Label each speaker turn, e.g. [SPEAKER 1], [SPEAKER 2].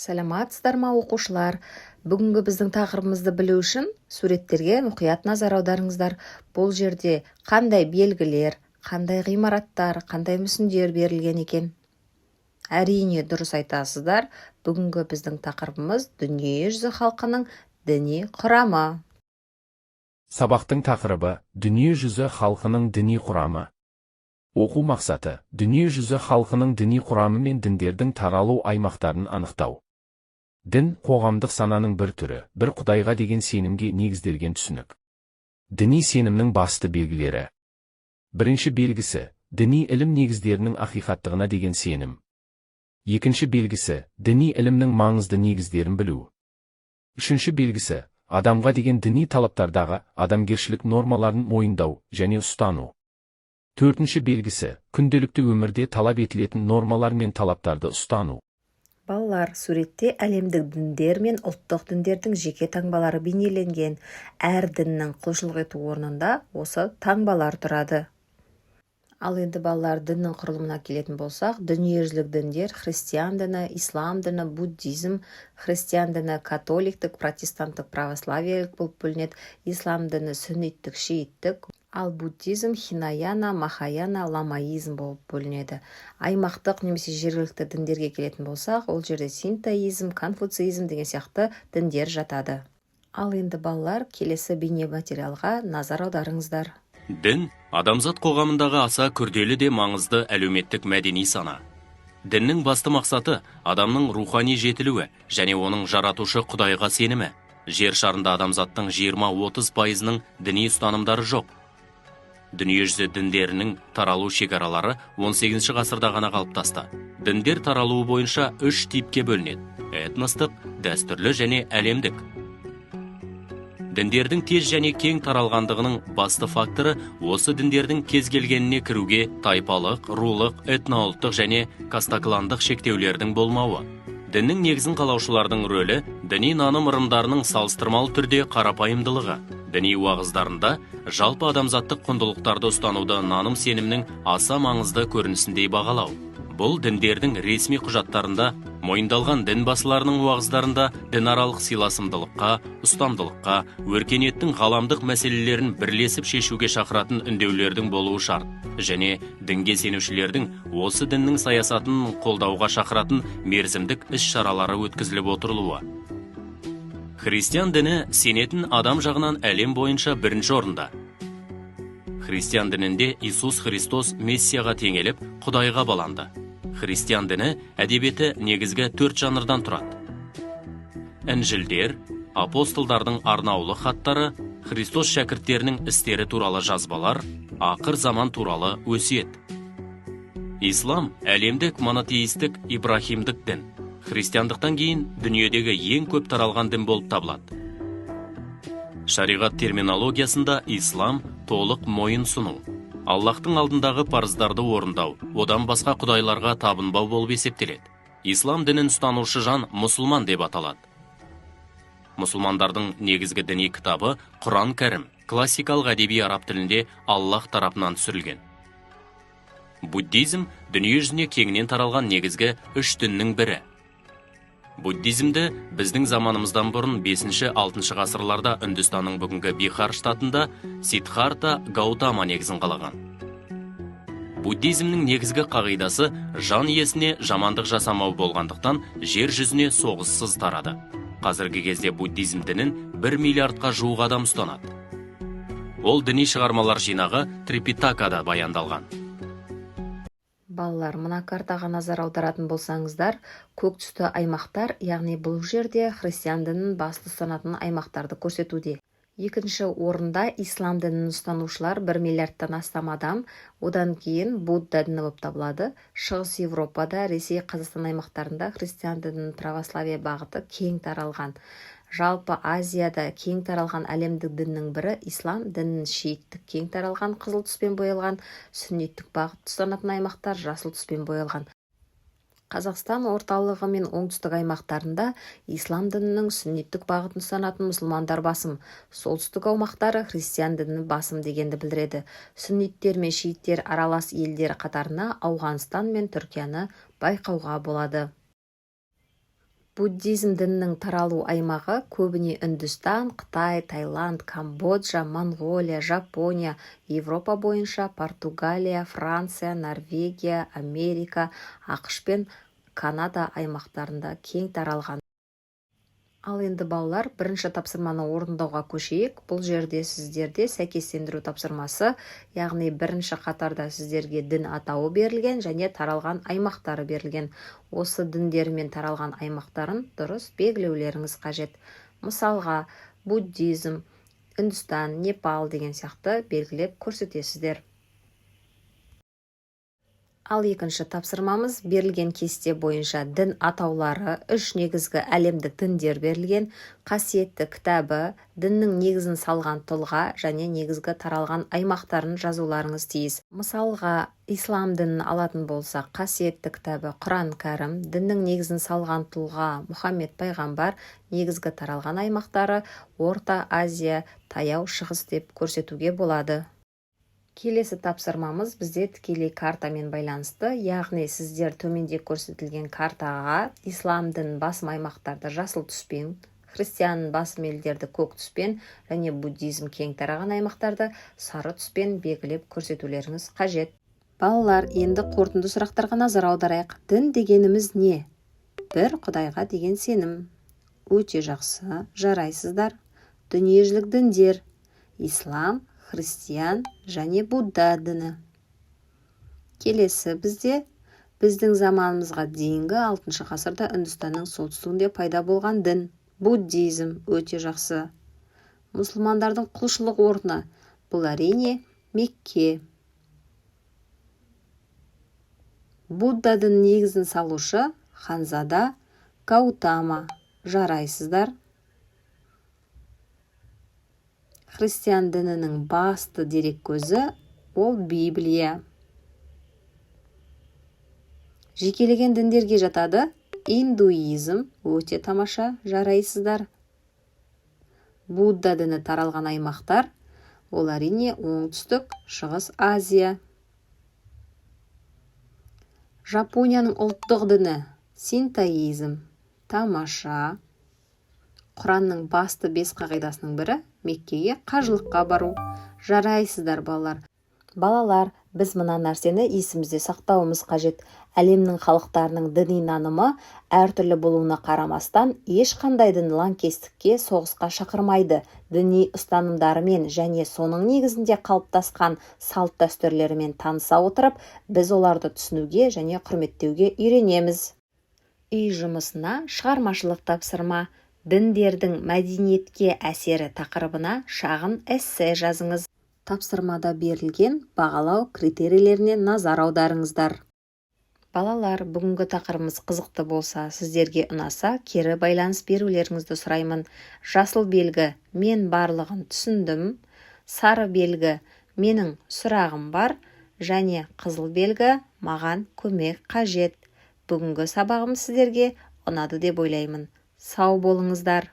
[SPEAKER 1] Саламатсыздар ма оқушылар? Бүгінгі біздің тақырыбымызды білу үшін суреттерге мұқият назар аударыңыздар. Бұл жерде қандай белгілер, қандай ғимараттар, қандай мүсіндер берілген екен? Әрине дұрыс айтасыздар. Бүгінгі біздің тақырыбымыз дүние жүзі халқының діни құрамы.
[SPEAKER 2] Сабақтың тақырыбы дүние жүзі халқының діни құрамы. Оқу мақсаты дүние жүзі халқының діни құрамы мен діндердің таралу аймақтарын анықтау. Дін қоғамдық сананың бір түрі, бір құдайға деген сенімге негізделген түсінік. Діни сенімнің басты белгілері. Бірінші белгісі діни ілім негіздерінің ақиқаттығына деген сенім. Екінші белгісі діни ілімнің маңызды негіздерін білу. Үшінші белгісі адамға деген діни талаптардағы адамгершілік нормаларын мойындау және ұстану. Төртінші белгісі күнделікті өмірде талап етілетін нормалар мен талаптарды ұстану.
[SPEAKER 1] Балалар, суретте әлемдік діндер мен ұлттық діндердің жеке таңбалары бейнеленген. Әр діннің құлшылық ету орнында осы таңбалар тұрады. Ал енді балалар, діннің құрылымына келетін болсақ, дүниежүзілік діндер христиан діні, ислам діні, буддизм, христиан діні католиктік, протестанттық, православиялық болып бөлінеді, ислам діні сүнниттік, шииттік, ал буддизм хинаяна, махаяна, ламаизм болып бөлінеді. Аймақтық немесе жергілікті діндерге келетін болсақ, ол жерде синтоизм, конфуциизм деген сияқты діндер жатады. Ал енді балалар, келесі бейне материалға назар аударыңыздар.
[SPEAKER 3] Дін адамзат қоғамындағы аса күрделі де маңызды әлеуметтік мәдени сана. Діннің басты мақсаты адамның рухани жетілуі және оның жаратушы Құдайға сенімі. Жер шарында адамзаттың 20-30%-ның діни ұстанымдары жоқ. Дүниежүзі діндерінің таралу шекаралары 18 ғасырда ғана қалыптасты. Діндер таралуы бойынша 3 типке бөлінеді: этностық, дәстүрлі және әлемдік. Діндердің тез және кең таралғандығының басты факторы осы діндердің кез келгеніне кіруге тайпалық, рулық, этноұлттық және кастакландық шектеулердің болмауы. Діннің негізін қалаушылардың рөлі діни наным ырымдарының салыстырмалы түрде қарапайымдылығы. Діни уағыздарында жалпы адамзаттық құндылықтарды ұстануды наным сенімнің аса маңызды көрінісіндей бағалау. Бұл діндердің ресми құжаттарында, мойындалған дін басыларының уағыздарында дінаралық сыйласымдылыққа, ұстамдылыққа, өркениеттің ғаламдық мәселелерін бірлесіп шешуге шақыратын үндеулердің болуы шарт, және дінге сенушілердің осы діннің саясатын қолдауға шақыратын мерзімдік іс-шаралары өткізіліп отырылуы. Христиан діні сенетін адам жағынан әлем бойынша бірінші орында. Христиан дінінде Иисус Христос Мессияға теңеліп, Құдайға баланды. Христиан діні әдебиеті негізгі 4 жанрдан тұрады. Інжілдер, апостолдардың арнаулы хаттары, Христос шәкірттерінің істері туралы жазбалар, ақыр заман туралы өсиет. Ислам әлемдік монотеистік ибрахимдік дін. Христиандықтан кейін дүниедегі ең көп таралған дін болып табылады. Шариғат терминологиясында ислам толық мойын сұну, Аллахтың алдындағы парыздарды орындау, одан басқа құдайларға табынбау болып есептеледі. Ислам дінін ұстанушы жан мұсылман деп аталады. Мұсылмандардың негізгі діни кітабы Құран кәрім, классикалық әдеби араб тілінде Аллах тарапынан түсірілген. Буддизм дүние жүзіне кеңінен таралған негізгі 3 діннің бірі. Буддизмді біздің заманымыздан бұрын 5-6 ғасырларда Үндістанның бүгінгі Бихар штатында Сиддхарта Гаутама негізін қалаған. Буддизмнің негізгі қағидасы жан иесіне жамандық жасамау болғандықтан жер жүзіне соғыссыз тарады. Қазіргі кезде буддизм дінін 1 миллиардқа жуық адам ұстанады. Ол діни шығармалар жинағы Трипитакада баяндалған.
[SPEAKER 1] Балалар, мына картаға назар аударатын болсаңыздар, көк түсті аймақтар, яғни бұл жерде христиан дінін басты ұстанатын аймақтарды көрсетуде. Екінші орында ислам дінін ұстанушылар 1 миллиардтан астам адам, одан кейін Будда діні болып табылады. Шығыс Европада, Ресей, Қазақстан аймақтарында христиан дінінің православие бағыты кең таралған. Жалпы Азияда кең таралған әлемдік діннің бірі ислам дінінің шииттік кең таралған қызыл түспен боялған, сүнниттік бағыт ұстанатын аймақтар жасыл түспен боялған. Қазақстан орталығы мен оңтүстік аймақтарында ислам дінінің сүнниттік бағытын ұстанатын мұсылмандар басым, солтүстік аумақтары христиан діні басым дегенді білдіреді. Сүнниттер мен шииттер аралас елдер қатарына Ауғанстан мен Түркияны байқауға болады. Буддизм дінінің таралу аймағы көбіне Үндістан, Қытай, Таиланд, Камбоджа, Монғолия, Жапония, Европа бойынша Португалия, Франция, Норвегия, Америка, ақш пен Канада аймақтарында кең таралған. Ал енді балалар, бірінші тапсырманы орындауға көшейік. Бұл жерде сіздерде сәйкестендіру тапсырмасы, яғни бірінші қатарда сіздерге дін атауы берілген және таралған аймақтары берілген. Осы діндері мен таралған аймақтарын дұрыс белгілеулеріңіз қажет. Мысалға, буддизм, Үндістан, Непал деген сияқты белгілеп көрсетесіздер. Ал екінші тапсырмамыз берілген кесте бойынша дін атаулары, үш негізгі әлемдік діндер берілген, қасиетті кітабы, діннің негізін салған тұлға және негізгі таралған аймақтарын жазуларыңыз тиіс. Мысалға, ислам дінін алатын болсақ, қасиетті кітабы Құран кәрім, діннің негізін салған тұлға Мұхаммед пайғамбар, негізгі таралған аймақтары Орта Азия, Таяу Шығыс деп көрсетуге болады. Келесі тапсырмамыз бізде тікелей картамен байланысты, яғни сіздер төменде көрсетілген картаға ислам дінінің басым аймақтарды жасыл түспен, христианның басым елдерді көк түспен және буддизм кең тараған аймақтарды сары түспен белгілеп көрсетулеріңіз қажет. Балалар, енді қорытынды сұрақтарға назар аударайық. Дін дегеніміз не? Бір Құдайға деген сенім. Өте жақсы, жарайсыздар. Дүниежүзілік діндер: ислам, христиан және Будда діні. Келесі біздің заманымызға дейінгі 6 ғасырда Үндістанның солтүстігінде пайда болған дін буддизм. Өте жақсы. Мұсылмандардың құлшылық орны: бұл әрине Мекке. Будда дінінің негізін салушы Ханзада Гаутама. Жарайсыздар. Христиан дінінің басты дерек көзі ол Библия. Жекелеген діндерге жатады индуизм. Өте тамаша, жарайсыздар. Будда діні таралған аймақтар ол әрине оңтүстік, шығыс Азия. Жапонияның ұлттық діні синтоизм. Тамаша. Құранның басты 5 қағидасының бірі Меккеге қажылыққа бару. Жарайсыздар балалар. Балалар, біз мына нәрсені есімізде сақтауымыз қажет. Әлемнің халықтарының діни нанымы әртүрлі болуына қарамастан ешқандай дін лаңкестікке, соғысқа шақырмайды. Діни ұстанымдарымен және соның негізінде қалыптасқан салт дәстүрлерімен таныса отырып, біз оларды түсінуге және құрметтеуге үйренеміз. Үй жұмысына шығармашылық тапсырма: діндердің мәдениетке әсері тақырыбына шағын эссе жазыңыз. Тапсырмада берілген бағалау критерийлеріне назар аударыңыздар. Балалар, бүгінгі тақырыбымыз қызықты болса, сіздерге ұнаса, кері байланыс берулеріңізді сұраймын. Жасыл белгі: мен барлығын түсіндім. Сары белгі: менің сұрағым бар. Және қызыл белгі: маған көмек қажет. Бүгінгі сабағым сіздерге ұнады деп ойлаймын. Сау болыңыздар.